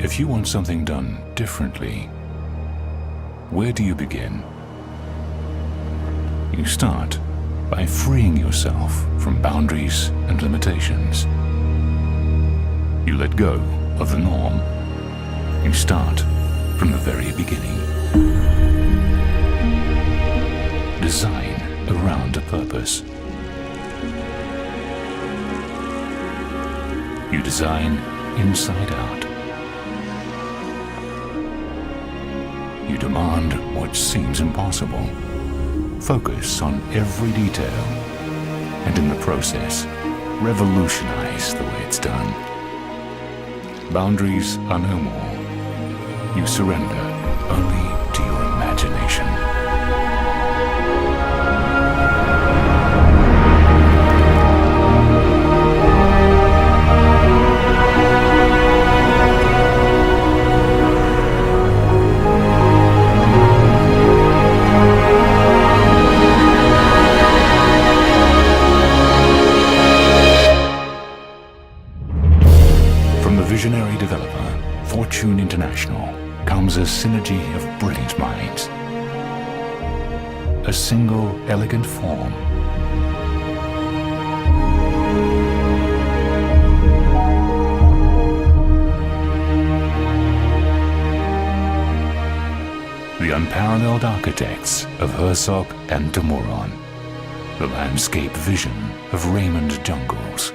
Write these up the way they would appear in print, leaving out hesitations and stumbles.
If you want something done differently, where do you begin? You start by freeing yourself from boundaries and limitations. You let go of the norm. You start from the very beginning. Design around a purpose. You design inside out. You demand what seems impossible. Focus on every detail, and in the process, revolutionize the way it's done. Boundaries are no more. You surrender only to your imagination. Visionary developer, Fortune International, comes a synergy of brilliant minds. A single elegant form. The unparalleled architects of Herzog and de Meuron. The landscape vision of Raymond Jungles.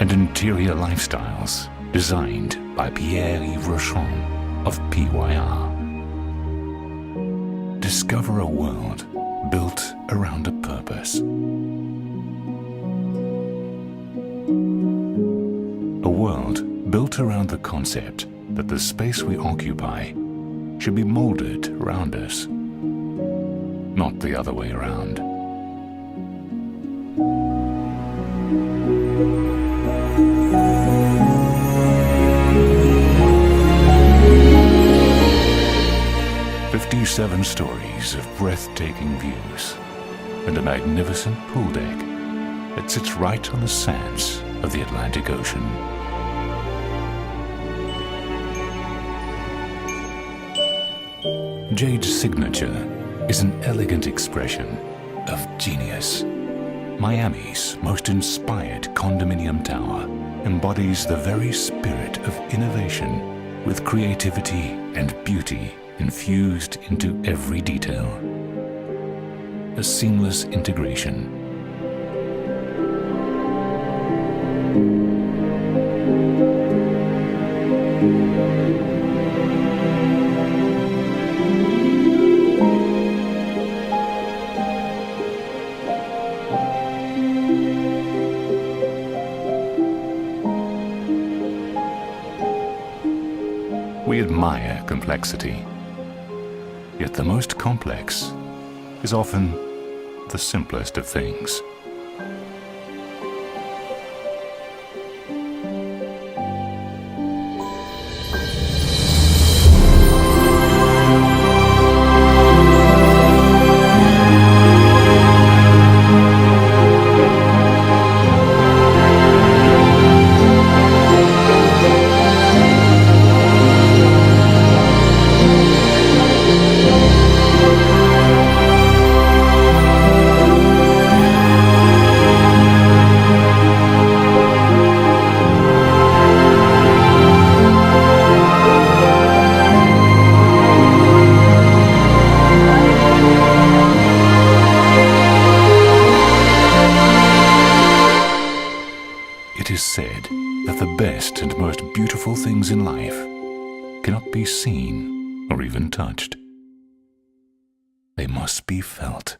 And interior lifestyles designed by Pierre-Yves Rochon of PYR. Discover a world built around a purpose. A world built around the concept that the space we occupy should be molded around us, not the other way around. Seven stories of breathtaking views and a magnificent pool deck that sits right on the sands of the Atlantic Ocean. Jade's signature is an elegant expression of genius. Miami's most inspired condominium tower embodies the very spirit of innovation with creativity and beauty infused into every detail. A seamless integration. We admire complexity. Yet the most complex is often the simplest of things. It is said that the best and most beautiful things in life cannot be seen or even touched. They must be felt.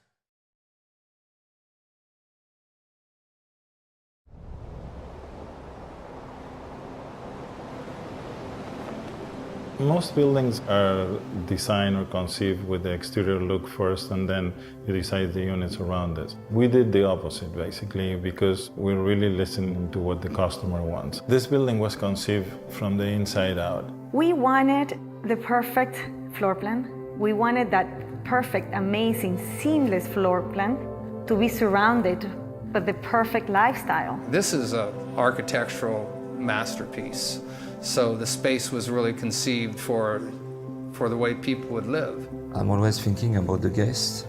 Most buildings are designed or conceived with the exterior look first, and then you decide the units around it. We did the opposite, basically, because we're really listening to what the customer wants. This building was conceived from the inside out. We wanted the perfect floor plan. We wanted that perfect, amazing, seamless floor plan to be surrounded by the perfect lifestyle. This is an architectural masterpiece. So the space was really conceived for the way people would live. I'm always thinking about the guests,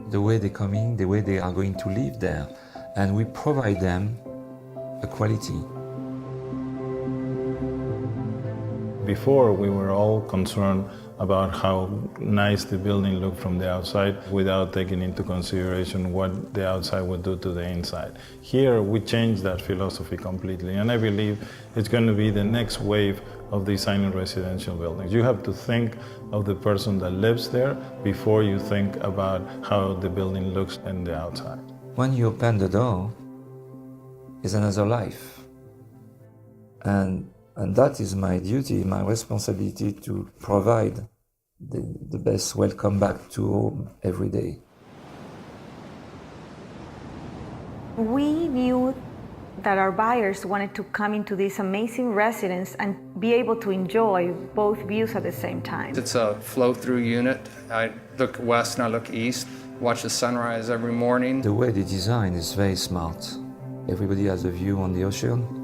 the way they come in, the way they are going to live there, and we provide them a quality. Before, we were all concerned about how nice the building looked from the outside without taking into consideration what the outside would do to the inside. Here, we changed that philosophy completely, and I believe it's going to be the next wave of designing residential buildings. You have to think of the person that lives there before you think about how the building looks on the outside. When you open the door, it's another life. And that is my duty, my responsibility to provide the best welcome back to home every day. We knew that our buyers wanted to come into this amazing residence and be able to enjoy both views at the same time. It's a flow-through unit. I look west and I look east, watch the sunrise every morning. The way they design is very smart. Everybody has a view on the ocean.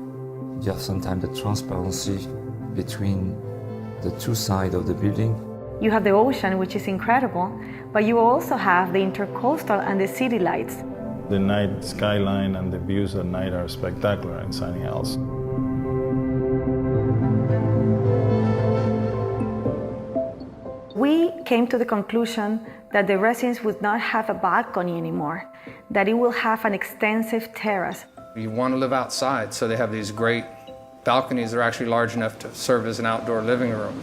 You have sometimes the transparency between the two sides of the building. You have the ocean, which is incredible, but you also have the intercoastal and the city lights. The night skyline and the views at night are spectacular in Sunny Hills. We came to the conclusion that the residence would not have a balcony anymore, that it will have an extensive terrace. You want to live outside, so they have these great balconies that are actually large enough to serve as an outdoor living room.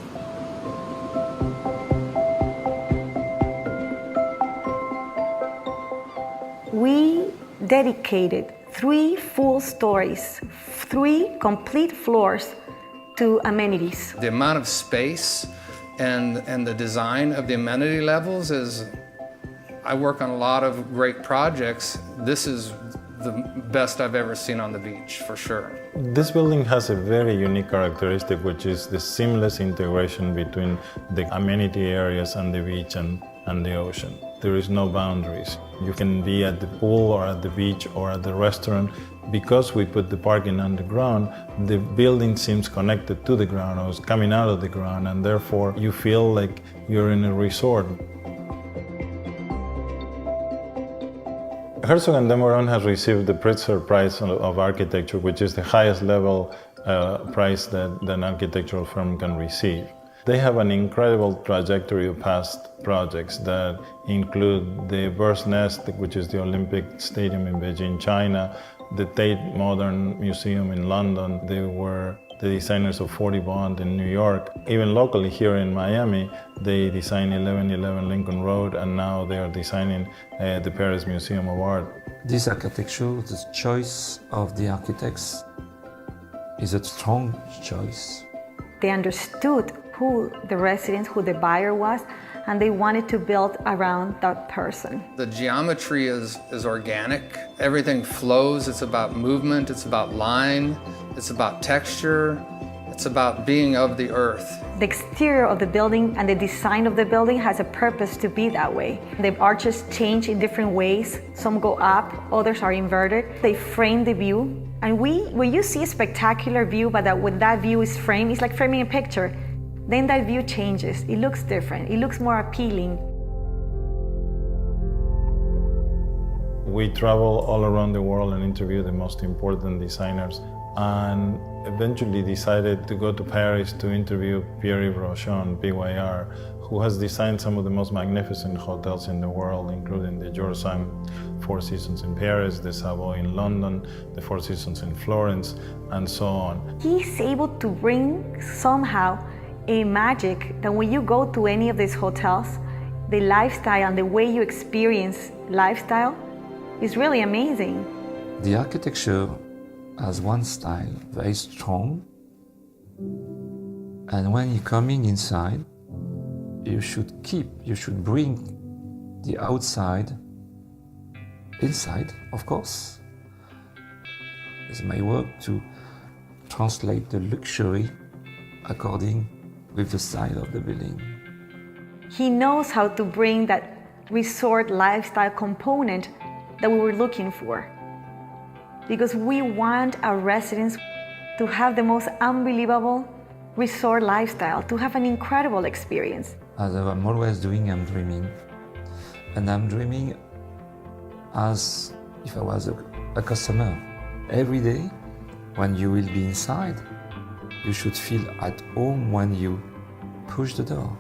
We dedicated 3 full stories, 3 complete floors to amenities. The amount of space and the design of the amenity levels is, I work on a lot of great projects. This is the best I've ever seen on the beach, for sure. This building has a very unique characteristic, which is the seamless integration between the amenity areas and the beach and the ocean. There is no boundaries. You can be at the pool or at the beach or at the restaurant. Because we put the parking underground, the building seems connected to the ground or is coming out of the ground, and therefore you feel like you're in a resort. Herzog & de Meuron has received the Pritzker Prize of Architecture, which is the highest level prize that an architectural firm can receive. They have an incredible trajectory of past projects that include the Bird's Nest, which is the Olympic Stadium in Beijing, China, the Tate Modern Museum in London. They were the designers of 40 Bond in New York. Even locally here in Miami, they designed 1111 Lincoln Road, and now they are designing the Paris Museum of Art. This architecture, the choice of the architects is a strong choice. They understood who the resident, who the buyer was, and they wanted to build around that person. The geometry is organic. Everything flows. It's about movement. It's about line. It's about texture. It's about being of the earth. The exterior of the building and the design of the building has a purpose to be that way. The arches change in different ways. Some go up, others are inverted. They frame the view. And when you see a spectacular view, but when that view is framed, it's like framing a picture. Then that view changes. It looks different. It looks more appealing. We travel all around the world and interview the most important designers, and eventually decided to go to Paris to interview Pierre-Yves Rochon, PYR, who has designed some of the most magnificent hotels in the world, including the George Sand Four Seasons in Paris, the Savoy in London, the Four Seasons in Florence, and so on. He's able to bring somehow a magic that when you go to any of these hotels, the lifestyle and the way you experience lifestyle is really amazing. The architecture has one style, very strong, and when you're coming inside, you should bring the outside inside, of course. It's my work to translate the luxury according with the style of the building. He knows how to bring that resort lifestyle component that we were looking for. Because we want our residents to have the most unbelievable resort lifestyle, to have an incredible experience. As I'm always doing, I'm dreaming. And I'm dreaming as if I was a customer. Every day, when you will be inside, you should feel at home when you push the door.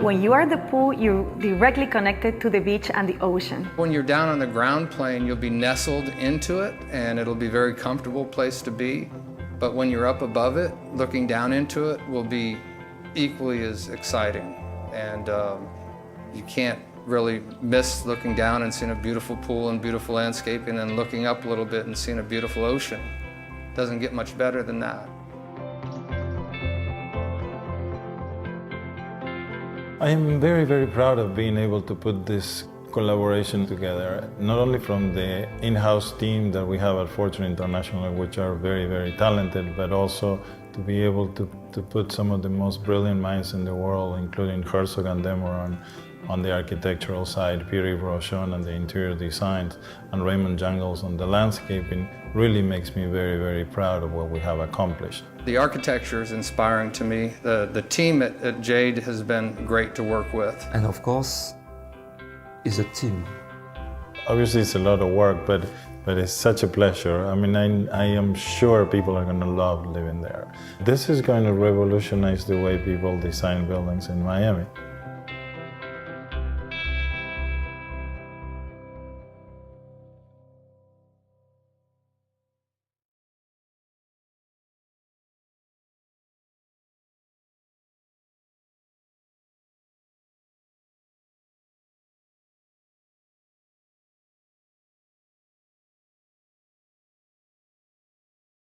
When you are at the pool, you're directly connected to the beach and the ocean. When you're down on the ground plane, you'll be nestled into it and it'll be a very comfortable place to be. But when you're up above it, looking down into it will be equally as exciting. And you can't really miss looking down and seeing a beautiful pool and beautiful landscaping and looking up a little bit and seeing a beautiful ocean. Doesn't get much better than that. I am very, very proud of being able to put this collaboration together, not only from the in-house team that we have at Fortune International, which are very, very talented, but also to be able to put some of the most brilliant minds in the world, including Herzog and Demoran on the architectural side, Pierre Rochon on the interior designs, and Raymond Jangles on the landscaping, really makes me very, very proud of what we have accomplished. The architecture is inspiring to me. The team at Jade has been great to work with. And of course, it's a team. Obviously it's a lot of work, but it's such a pleasure. I mean, I am sure people are going to love living there. This is going to revolutionize the way people design buildings in Miami.